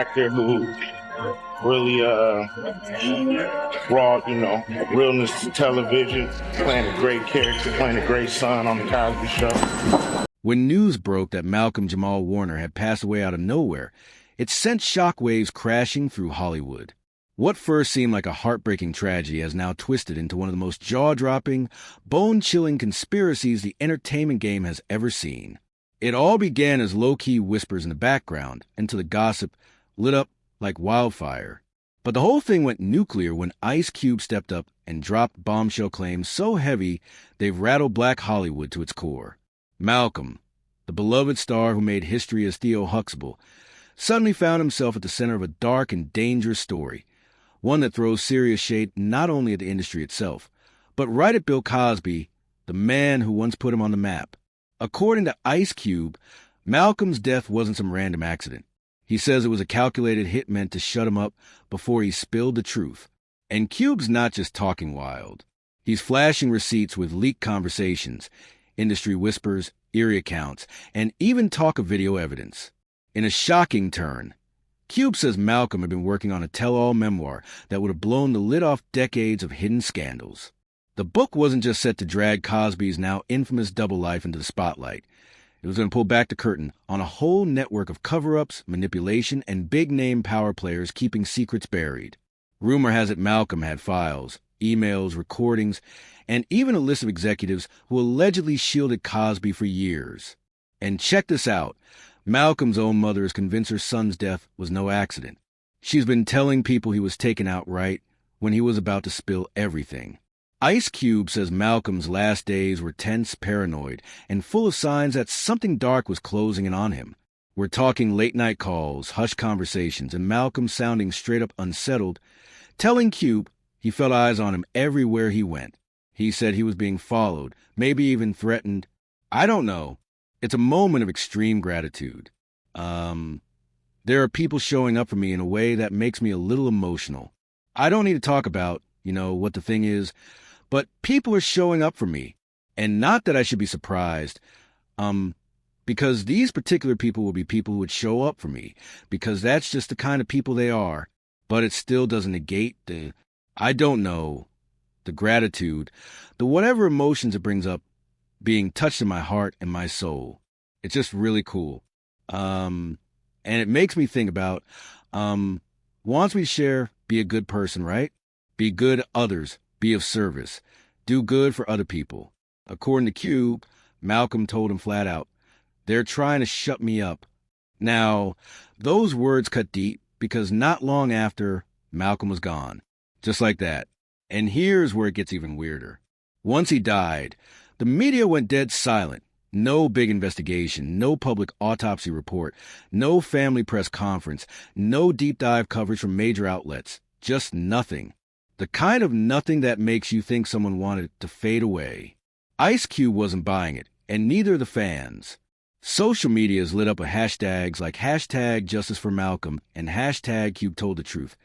actor who really brought, realness to television, playing a great character, playing a great son on the Cosby Show. When news broke that Malcolm Jamal Warner had passed away out of nowhere, it sent shockwaves crashing through Hollywood. What first seemed like a heartbreaking tragedy has now twisted into one of the most jaw-dropping, bone-chilling conspiracies the entertainment game has ever seen. It all began as low-key whispers in the background until the gossip lit up like wildfire. But the whole thing went nuclear when Ice Cube stepped up and dropped bombshell claims so heavy they've rattled Black Hollywood to its core. Malcolm, the beloved star who made history as Theo Huxtable, suddenly found himself at the center of a dark and dangerous story, one that throws serious shade not only at the industry itself, but right at Bill Cosby, the man who once put him on the map. According to Ice Cube, Malcolm's death wasn't some random accident. He says it was a calculated hit meant to shut him up before he spilled the truth. And Cube's not just talking wild. He's flashing receipts with leaked conversations, industry whispers, eerie accounts, and even talk of video evidence. In a shocking turn, Cube says Malcolm had been working on a tell-all memoir that would have blown the lid off decades of hidden scandals. The book wasn't just set to drag Cosby's now infamous double life into the spotlight. It was going to pull back the curtain on a whole network of cover-ups, manipulation, and big-name power players keeping secrets buried. Rumor has it Malcolm had files, emails, recordings, and even a list of executives who allegedly shielded Cosby for years. And check this out. Malcolm's own mother is convinced her son's death was no accident. She's been telling people he was taken outright when he was about to spill everything. Ice Cube says Malcolm's last days were tense, paranoid, and full of signs that something dark was closing in on him. We're talking late-night calls, hushed conversations, and Malcolm sounding straight-up unsettled, telling Cube he felt eyes on him everywhere he went. He said he was being followed, maybe even threatened. I don't know. It's a moment of extreme gratitude. There are people showing up for me in a way that makes me a little emotional. I don't need to talk about, what the thing is, but people are showing up for me. And not that I should be surprised, because these particular people will be people who would show up for me, because that's just the kind of people they are. But it still doesn't negate the gratitude, the whatever emotions it brings up, being touched in my heart and my soul. It's just really cool. And it makes me think about, wants me to share, be a good person, right? Be good to others, be of service, do good for other people. According to Cube, Malcolm told him flat out, they're trying to shut me up. Now, those words cut deep because not long after, Malcolm was gone. Just like that. And here's where it gets even weirder. Once he died, the media went dead silent. No big investigation, no public autopsy report, no family press conference, no deep dive coverage from major outlets. Just nothing. The kind of nothing that makes you think someone wanted it to fade away. Ice Cube wasn't buying it, and neither the fans. Social media is lit up with hashtags like hashtag Justice for Malcolm and hashtag Cube Told the Truth.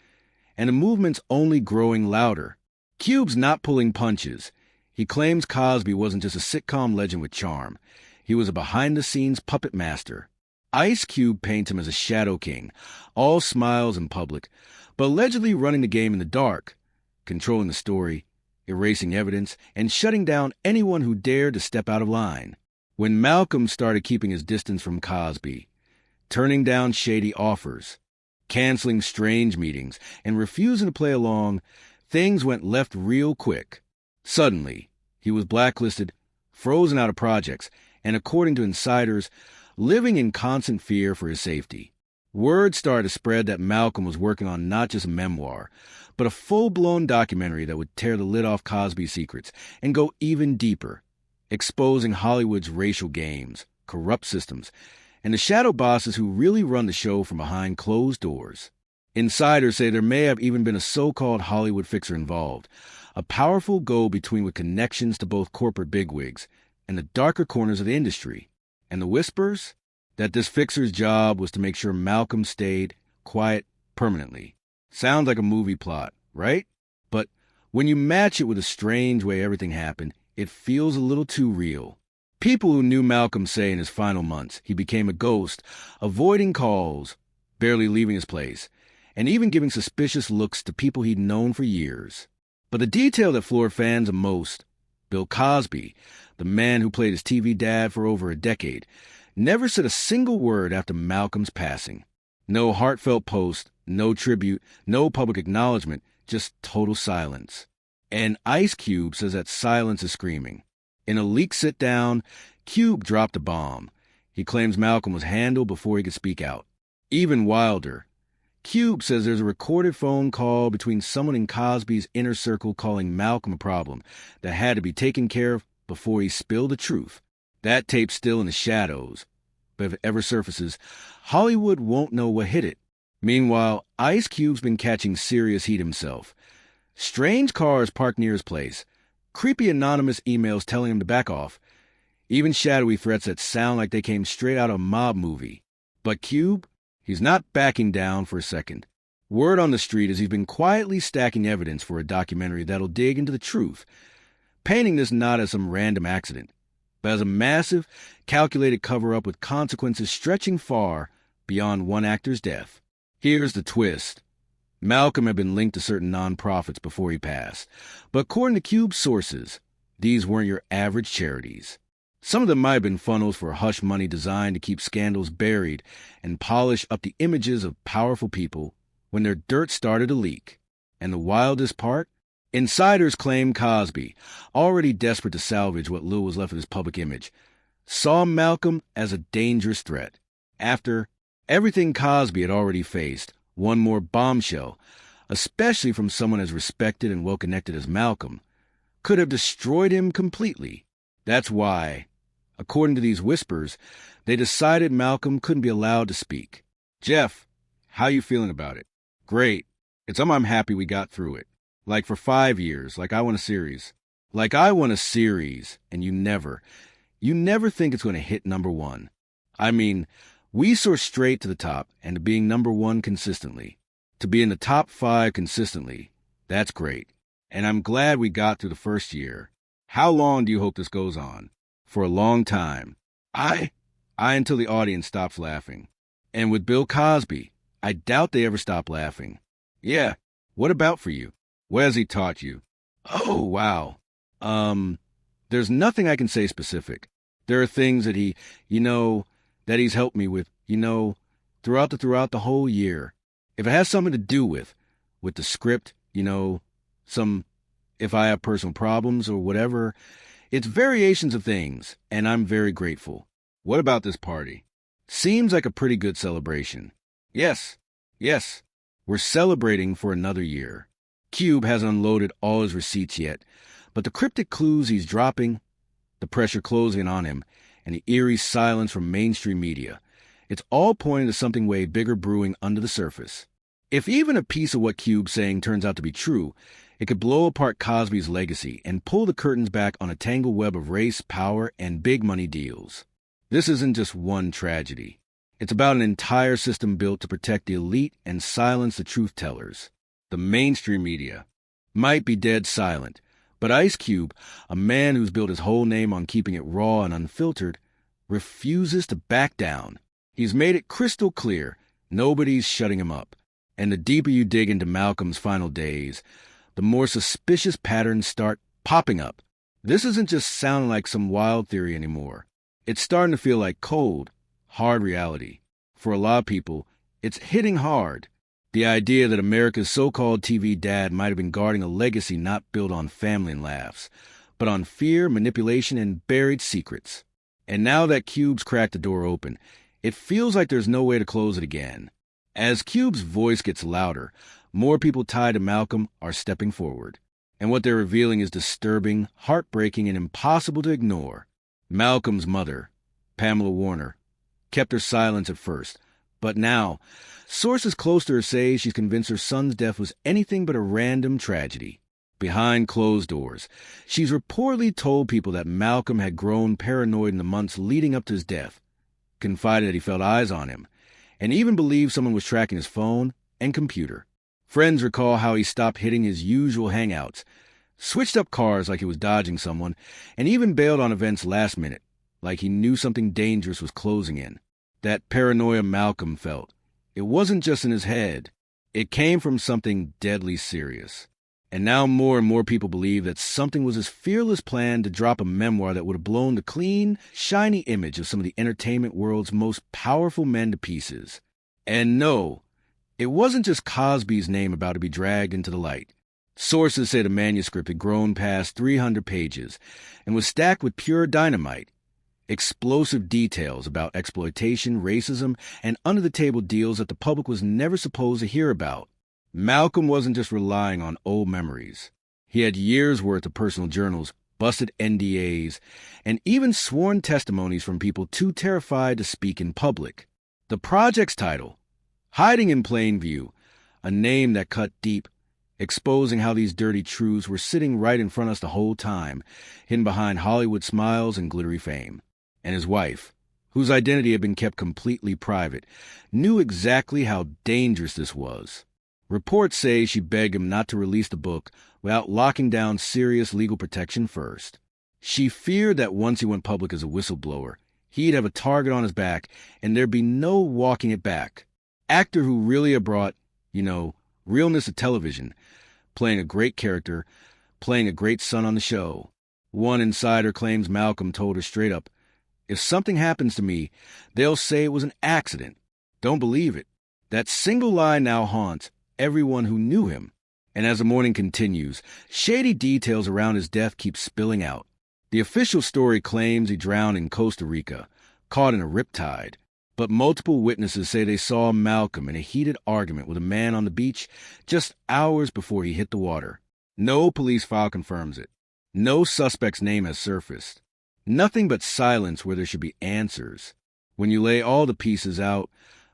And the movement's only growing louder. Cube's not pulling punches. He claims Cosby wasn't just a sitcom legend with charm. He was a behind-the-scenes puppet master. Ice Cube paints him as a shadow king, all smiles in public, but allegedly running the game in the dark, controlling the story, erasing evidence, and shutting down anyone who dared to step out of line. When Malcolm started keeping his distance from Cosby, turning down shady offers, canceling strange meetings, and refusing to play along, things went left real quick. Suddenly, he was blacklisted, frozen out of projects, and according to insiders, living in constant fear for his safety. Word started to spread that Malcolm was working on not just a memoir, but a full-blown documentary that would tear the lid off Cosby's secrets and go even deeper, exposing Hollywood's racial games, corrupt systems, and the shadow bosses who really run the show from behind closed doors. Insiders say there may have even been a so-called Hollywood fixer involved, a powerful go-between with connections to both corporate bigwigs and the darker corners of the industry. And the whispers? That this fixer's job was to make sure Malcolm stayed quiet permanently. Sounds like a movie plot, right? But when you match it with a strange way everything happened, it feels a little too real. People who knew Malcolm say in his final months he became a ghost, avoiding calls, barely leaving his place, and even giving suspicious looks to people he'd known for years. But the detail that floored fans the most, Bill Cosby, the man who played his TV dad for over a decade, never said a single word after Malcolm's passing. No heartfelt post, no tribute, no public acknowledgement, just total silence. And Ice Cube says that silence is screaming. In a leaked sit-down, Cube dropped a bomb. He claims Malcolm was handled before he could speak out. Even wilder, Cube says there's a recorded phone call between someone in Cosby's inner circle calling Malcolm a problem that had to be taken care of before he spilled the truth. That tape's still in the shadows, but if it ever surfaces, Hollywood won't know what hit it. Meanwhile, Ice Cube's been catching serious heat himself. Strange cars parked near his place, creepy anonymous emails telling him to back off, even shadowy threats that sound like they came straight out of a mob movie. But Cube, he's not backing down for a second. Word on the street is he's been quietly stacking evidence for a documentary that'll dig into the truth, painting this not as some random accident, but as a massive, calculated cover-up with consequences stretching far beyond one actor's death. Here's the twist. Malcolm had been linked to certain nonprofits before he passed, but according to Cube's sources, these weren't your average charities. Some of them might have been funnels for hush money designed to keep scandals buried and polish up the images of powerful people when their dirt started to leak. And the wildest part? Insiders claim Cosby, already desperate to salvage what little was left of his public image, saw Malcolm as a dangerous threat. After everything Cosby had already faced, one more bombshell, especially from someone as respected and well-connected as Malcolm, could have destroyed him completely. That's why, according to these whispers, they decided Malcolm couldn't be allowed to speak. Jeff, how you feeling about it? Great. It's I'm happy we got through it. Like for 5 years, like I want a series. Like I want a series, and you never think it's going to hit number one. I mean, we soar straight to the top, and to being number one consistently. To be in the top 5 consistently, that's great. And I'm glad we got through the first year. How long do you hope this goes on? For a long time. I until the audience stops laughing. And with Bill Cosby, I doubt they ever stop laughing. Yeah, what about for you? What has he taught you? Oh, wow. There's nothing I can say specific. There are things that that he's helped me with, throughout the whole year. If it has something to do with the script, if I have personal problems or whatever, it's variations of things, and I'm very grateful. What about this party? Seems like a pretty good celebration. Yes, we're celebrating for another year. Cube hasn't unloaded all his receipts yet, but the cryptic clues he's dropping, the pressure closing on him, and the eerie silence from mainstream media, it's all pointing to something way bigger brewing under the surface. If even a piece of what Cube's saying turns out to be true, it could blow apart Cosby's legacy and pull the curtains back on a tangled web of race, power, and big money deals. This isn't just one tragedy. It's about an entire system built to protect the elite and silence the truth-tellers. The mainstream media might be dead silent, but Ice Cube, a man who's built his whole name on keeping it raw and unfiltered, refuses to back down. He's made it crystal clear nobody's shutting him up. And the deeper you dig into Malcolm's final days, the more suspicious patterns start popping up. This isn't just sounding like some wild theory anymore. It's starting to feel like cold, hard reality. For a lot of people, it's hitting hard. The idea that America's so-called TV dad might have been guarding a legacy not built on family and laughs, but on fear, manipulation, and buried secrets. And now that Cube's cracked the door open, it feels like there's no way to close it again. As Cube's voice gets louder, more people tied to Malcolm are stepping forward. And what they're revealing is disturbing, heartbreaking, and impossible to ignore. Malcolm's mother, Pamela Warner, kept her silence at first, but now, sources close to her say she's convinced her son's death was anything but a random tragedy. Behind closed doors, she's reportedly told people that Malcolm had grown paranoid in the months leading up to his death, confided that he felt eyes on him, and even believed someone was tracking his phone and computer. Friends recall how he stopped hitting his usual hangouts, switched up cars like he was dodging someone, and even bailed on events last minute, like he knew something dangerous was closing in. That paranoia Malcolm felt, It wasn't just in his head. It came from something deadly serious. And now more and more people believe that something was his fearless plan to drop a memoir that would have blown the clean, shiny image of some of the entertainment world's most powerful men to pieces. And no, it wasn't just Cosby's name about to be dragged into the light. Sources say the manuscript had grown past 300 pages and was stacked with pure dynamite. Explosive details about exploitation, racism, and under-the-table deals that the public was never supposed to hear about. Malcolm wasn't just relying on old memories. He had years' worth of personal journals, busted NDAs, and even sworn testimonies from people too terrified to speak in public. The project's title, Hiding in Plain View, a name that cut deep, exposing how these dirty truths were sitting right in front of us the whole time, hidden behind Hollywood smiles and glittery fame. And his wife, whose identity had been kept completely private, knew exactly how dangerous this was. Reports say she begged him not to release the book without locking down serious legal protection first. She feared that once he went public as a whistleblower, he'd have a target on his back and there'd be no walking it back. Actor who really had brought, realness to television, playing a great character, playing a great son on the show. One insider claims Malcolm told her straight up, "If something happens to me, they'll say it was an accident. Don't believe it." That single line now haunts everyone who knew him. And as the morning continues, shady details around his death keep spilling out. The official story claims he drowned in Costa Rica, caught in a riptide. But multiple witnesses say they saw Malcolm in a heated argument with a man on the beach just hours before he hit the water. No police file confirms it. No suspect's name has surfaced. Nothing but silence where there should be answers. When you lay all the pieces out,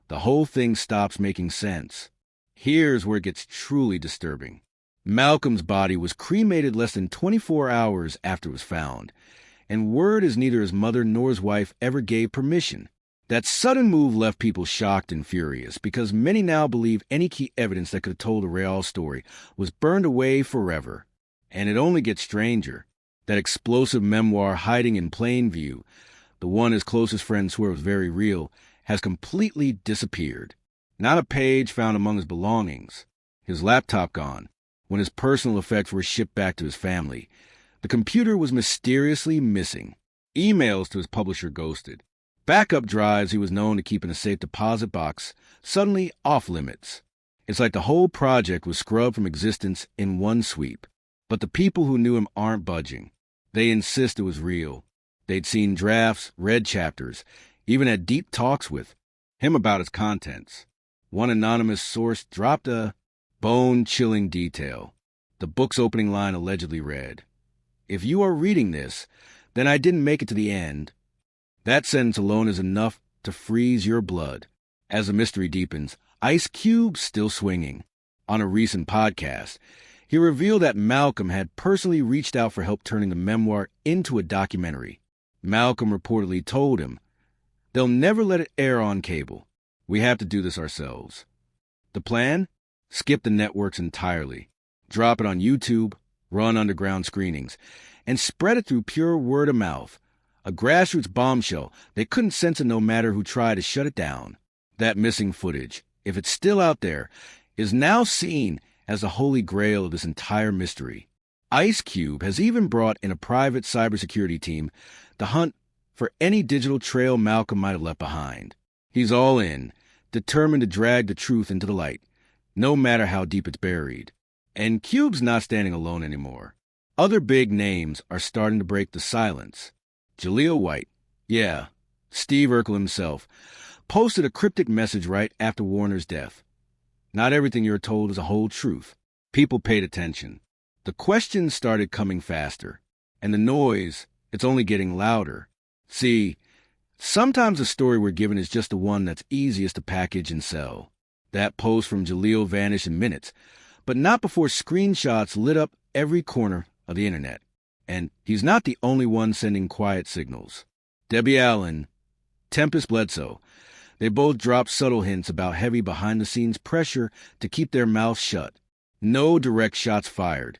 the whole thing stops making sense. Here's where it gets truly disturbing. Malcolm's body was cremated less than 24 hours after it was found, and word is neither his mother nor his wife ever gave permission. That sudden move left people shocked and furious because many now believe any key evidence that could have told the real story was burned away forever. And it only gets stranger. That explosive memoir hiding in plain view, the one his closest friends swear was very real, has completely disappeared. Not a page found among his belongings. His laptop gone, when his personal effects were shipped back to his family. The computer was mysteriously missing. Emails to his publisher ghosted. Backup drives he was known to keep in a safe deposit box, suddenly off limits. It's like the whole project was scrubbed from existence in one sweep. But the people who knew him aren't budging. They insist it was real. They'd seen drafts, read chapters, even had deep talks with him about its contents. One anonymous source dropped a bone-chilling detail. The book's opening line allegedly read, "If you are reading this, then I didn't make it to the end." That sentence alone is enough to freeze your blood. As the mystery deepens, Ice Cube's still swinging. On a recent podcast, he revealed that Malcolm had personally reached out for help turning the memoir into a documentary. Malcolm reportedly told him, "They'll never let it air on cable. We have to do this ourselves." The plan? Skip the networks entirely. Drop it on YouTube, run underground screenings, and spread it through pure word of mouth. A grassroots bombshell they couldn't censor no matter who tried to shut it down. That missing footage, if it's still out there, is now seen as the holy grail of this entire mystery. Ice Cube has even brought in a private cybersecurity team to hunt for any digital trail Malcolm might have left behind. He's all in, determined to drag the truth into the light, no matter how deep it's buried. And Cube's not standing alone anymore. Other big names are starting to break the silence. Jaleel White, Steve Urkel himself, posted a cryptic message right after Warner's death. Not everything you're told is a whole truth. People paid attention. The questions started coming faster, and the noise, it's only getting louder. See, sometimes the story we're given is just the one that's easiest to package and sell. That post from Jaleel vanished in minutes, but not before screenshots lit up every corner of the internet. And he's not the only one sending quiet signals. Debbie Allen, Tempest Bledsoe, they both dropped subtle hints about heavy behind-the-scenes pressure to keep their mouths shut. No direct shots fired,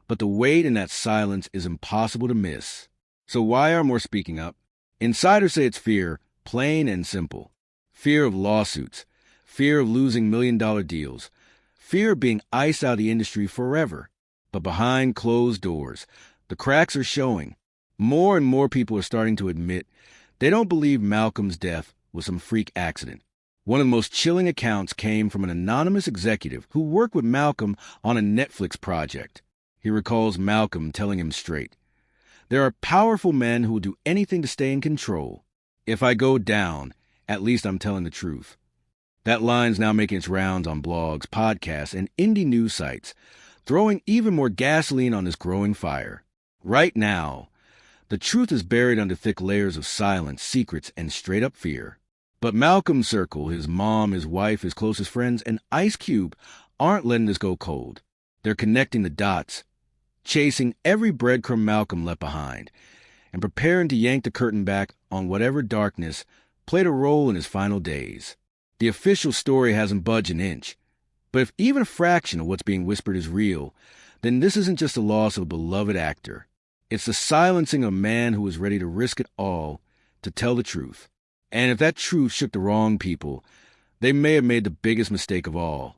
but the weight in that silence is impossible to miss. So why are more speaking up? Insiders say it's fear, plain and simple. Fear of lawsuits. fear of losing million-dollar deals, fear of being iced out of the industry forever. But behind closed doors, the cracks are showing. More and more people are starting to admit they don't believe Malcolm's death was some freak accident. One of the most chilling accounts came from an anonymous executive who worked with Malcolm on a Netflix project. He recalls Malcolm telling him straight, "There are powerful men who will do anything to stay in control. If I go down, at least I'm telling the truth." That line's now making its rounds on blogs, podcasts, and indie news sites, throwing even more gasoline on this growing fire. Right now, the truth is buried under thick layers of silence, secrets, and straight-up fear. But Malcolm's circle, his mom, his wife, his closest friends, and Ice Cube aren't letting this go cold. They're connecting the dots, chasing every breadcrumb Malcolm left behind, and preparing to yank the curtain back on whatever darkness played a role in his final days. The official story hasn't budged an inch. But if even a fraction of what's being whispered is real, then this isn't just the loss of a beloved actor. It's the silencing of a man who was ready to risk it all to tell the truth. And if that truth shook the wrong people, they may have made the biggest mistake of all,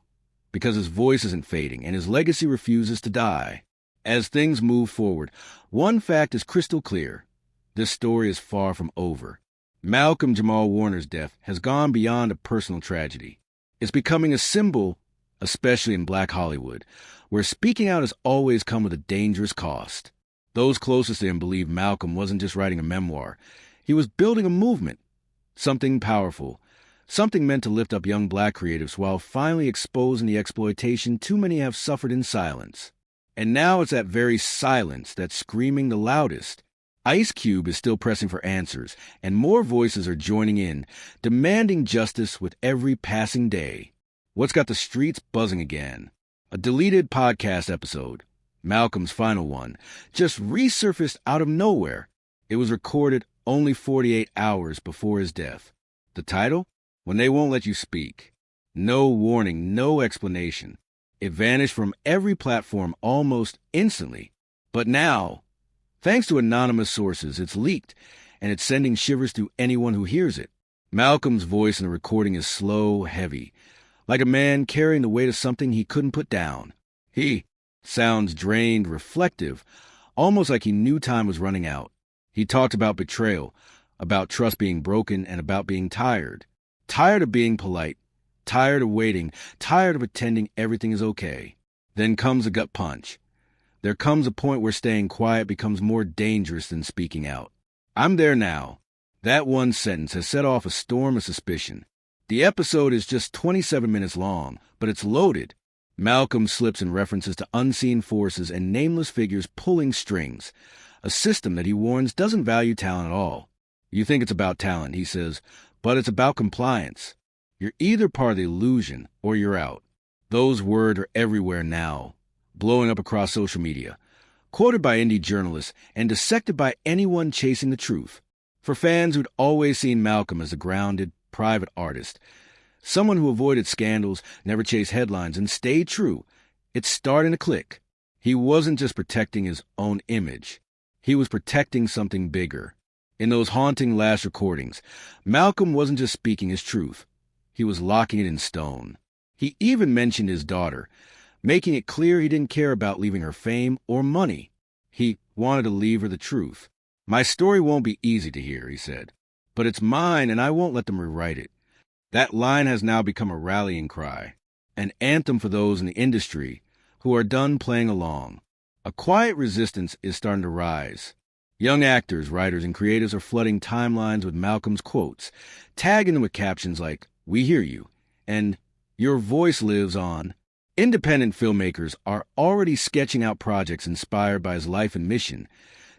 because his voice isn't fading and his legacy refuses to die. As things move forward, one fact is crystal clear. This story is far from over. Malcolm Jamal Warner's death has gone beyond a personal tragedy. It's becoming a symbol, especially in Black Hollywood, where speaking out has always come with a dangerous cost. Those closest to him believe Malcolm wasn't just writing a memoir. He was building a movement, something powerful, something meant to lift up young Black creatives while finally exposing the exploitation too many have suffered in silence. And now it's that very silence that's screaming the loudest. Ice Cube is still pressing for answers, and more voices are joining in, demanding justice with every passing day. What's got the streets buzzing again? A deleted podcast episode, Malcolm's final one, just resurfaced out of nowhere. It was recorded only 48 hours before his death. The title? When They Won't Let You Speak. No warning, no explanation. It vanished from every platform almost instantly. But now, thanks to anonymous sources, it's leaked, and it's sending shivers through anyone who hears it. Malcolm's voice in the recording is slow, heavy, like a man carrying the weight of something he couldn't put down. He sounds drained, reflective, almost like he knew time was running out. He talked about betrayal, about trust being broken, and about being tired. Tired of being polite, tired of waiting, tired of pretending everything is okay. Then comes a gut punch. There comes a point where staying quiet becomes more dangerous than speaking out. "I'm there now." That one sentence has set off a storm of suspicion. The episode is just 27 minutes long, but it's loaded. Malcolm slips in references to unseen forces and nameless figures pulling strings, a system that he warns doesn't value talent at all. "You think it's about talent," he says, "but it's about compliance. You're either part of the illusion or you're out." Those words are everywhere now, blowing up across social media, quoted by indie journalists and dissected by anyone chasing the truth. For fans who'd always seen Malcolm as a grounded, private artist, someone who avoided scandals, never chased headlines, and stayed true, it's starting to click. He wasn't just protecting his own image. He was protecting something bigger. In those haunting last recordings, Malcolm wasn't just speaking his truth. He was locking it in stone. He even mentioned his daughter, making it clear he didn't care about leaving her fame or money. He wanted to leave her the truth. "My story won't be easy to hear," he said, "but it's mine and I won't let them rewrite it." That line has now become a rallying cry, an anthem for those in the industry who are done playing along. A quiet resistance is starting to rise. Young actors, writers, and creatives are flooding timelines with Malcolm's quotes, tagging them with captions like, "We hear you," and "Your voice lives on." Independent filmmakers are already sketching out projects inspired by his life and mission,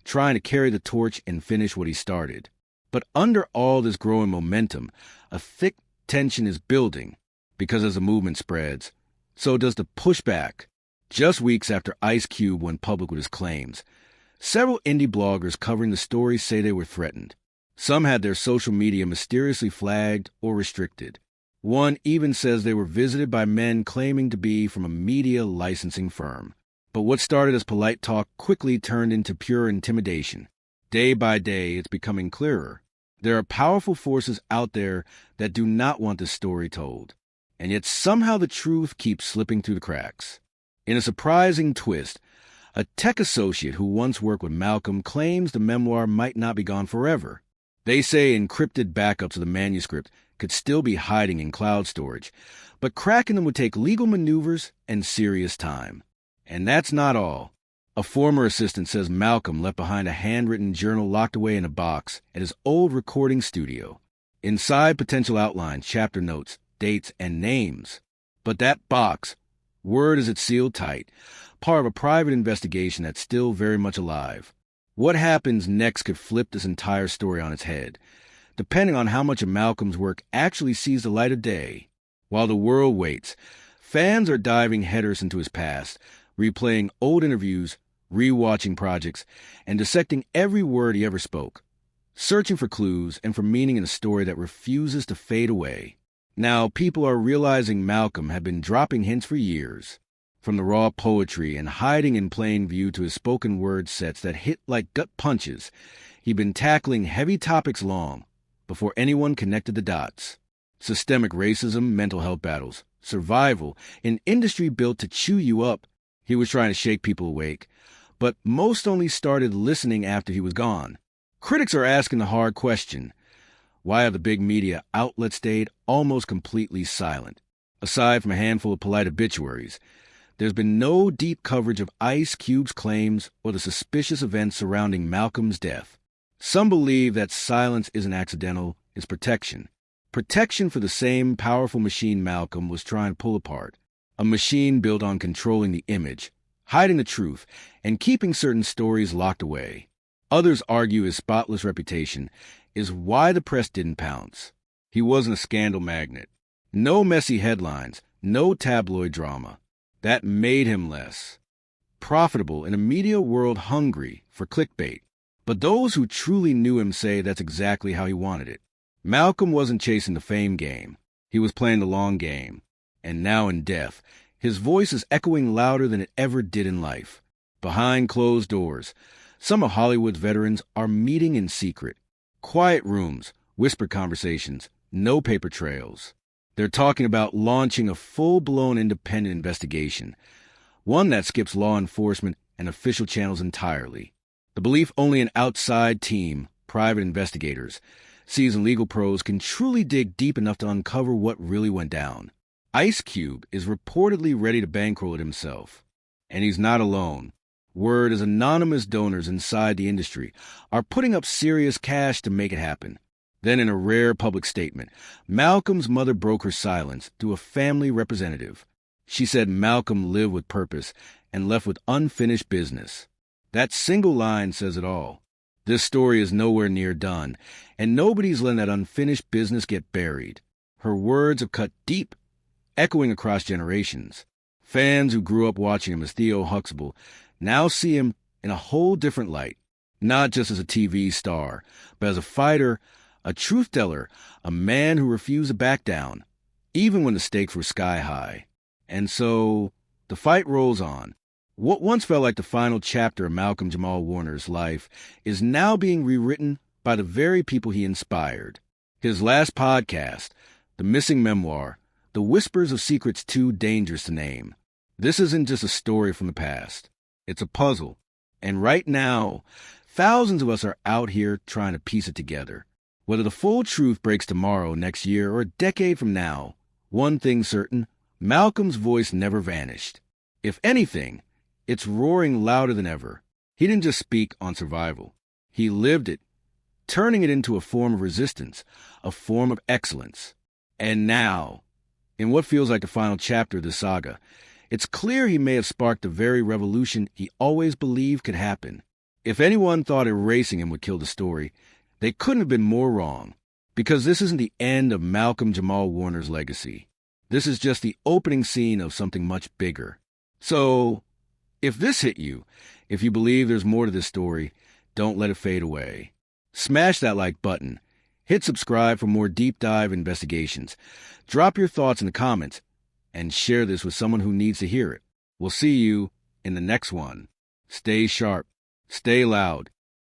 trying to carry the torch and finish what he started. But under all this growing momentum, a thick tension is building, because as the movement spreads, so does the pushback. Just weeks after Ice Cube went public with his claims, several indie bloggers covering the story say they were threatened. Some had their social media mysteriously flagged or restricted. One even says they were visited by men claiming to be from a media licensing firm. But what started as polite talk quickly turned into pure intimidation. Day by day, it's becoming clearer. There are powerful forces out there that do not want this story told. and yet somehow the truth keeps slipping through the cracks. In a surprising twist, a tech associate who once worked with Malcolm claims the memoir might not be gone forever. They say encrypted backups of the manuscript could still be hiding in cloud storage, but cracking them would take legal maneuvers and serious time. And that's not all. A former assistant says Malcolm left behind a handwritten journal locked away in a box at his old recording studio. Inside, potential outlines, chapter notes, dates, and names. But that box, word is it's sealed tight, part of a private investigation that's still very much alive. What happens next could flip this entire story on its head, depending on how much of Malcolm's work actually sees the light of day. While the world waits, fans are diving headers into his past, replaying old interviews, rewatching projects, and dissecting every word he ever spoke, searching for clues and for meaning in a story that refuses to fade away. Now, people are realizing Malcolm had been dropping hints for years, from the raw poetry and hiding in plain view to his spoken word sets that hit like gut punches. He'd been tackling heavy topics long before anyone connected the dots. Systemic racism, mental health battles, survival, an industry built to chew you up. He was trying to shake people awake, but most only started listening after he was gone. Critics are asking the hard question: why have the big media outlets stayed almost completely silent? Aside from a handful of polite obituaries, there's been no deep coverage of Ice Cube's claims or the suspicious events surrounding Malcolm's death. Some believe that silence isn't accidental, it's protection. Protection for the same powerful machine Malcolm was trying to pull apart. A machine built on controlling the image, hiding the truth, and keeping certain stories locked away. Others argue his spotless reputation is why the press didn't pounce. He wasn't a scandal magnet. No messy headlines, no tabloid drama. That made him less profitable in a media world hungry for clickbait. But those who truly knew him say that's exactly how he wanted it. Malcolm wasn't chasing the fame game. He was playing the long game. And now in death, his voice is echoing louder than it ever did in life. Behind closed doors, some of Hollywood's veterans are meeting in secret. Quiet rooms, whispered conversations, no paper trails. They're talking about launching a full-blown independent investigation, one that skips law enforcement and official channels entirely. The belief only an outside team, private investigators, seasoned legal pros can truly dig deep enough to uncover what really went down. Ice Cube is reportedly ready to bankroll it himself. And he's not alone. Word is anonymous donors inside the industry are putting up serious cash to make it happen. Then, in a rare public statement, Malcolm's mother broke her silence through a family representative. She said Malcolm lived with purpose and left with unfinished business. That single line says it all. This story is nowhere near done, and nobody's letting that unfinished business get buried. Her words have cut deep, echoing across generations. Fans who grew up watching him as Theo Huxtable now see him in a whole different light, not just as a TV star, but as a fighter, a truth teller, a man who refused to back down, even when the stakes were sky high. And so, the fight rolls on. What once felt like the final chapter of Malcolm Jamal Warner's life is now being rewritten by the very people he inspired. His last podcast, The Missing Memoir, The Whispers of Secrets Too Dangerous to Name. This isn't just a story from the past. It's a puzzle. And right now, thousands of us are out here trying to piece it together. Whether the full truth breaks tomorrow, next year, or a decade from now, one thing's certain: Malcolm's voice never vanished. If anything, it's roaring louder than ever. He didn't just speak on survival. He lived it, turning it into a form of resistance, a form of excellence. And now, in what feels like the final chapter of this saga, it's clear he may have sparked the very revolution he always believed could happen. If anyone thought erasing him would kill the story, they couldn't have been more wrong, because this isn't the end of Malcolm Jamal Warner's legacy. This is just the opening scene of something much bigger. So, if this hit you, if you believe there's more to this story, don't let it fade away. Smash that like button. Hit subscribe for more deep dive investigations. Drop your thoughts in the comments and share this with someone who needs to hear it. We'll see you in the next one. Stay sharp, stay loud,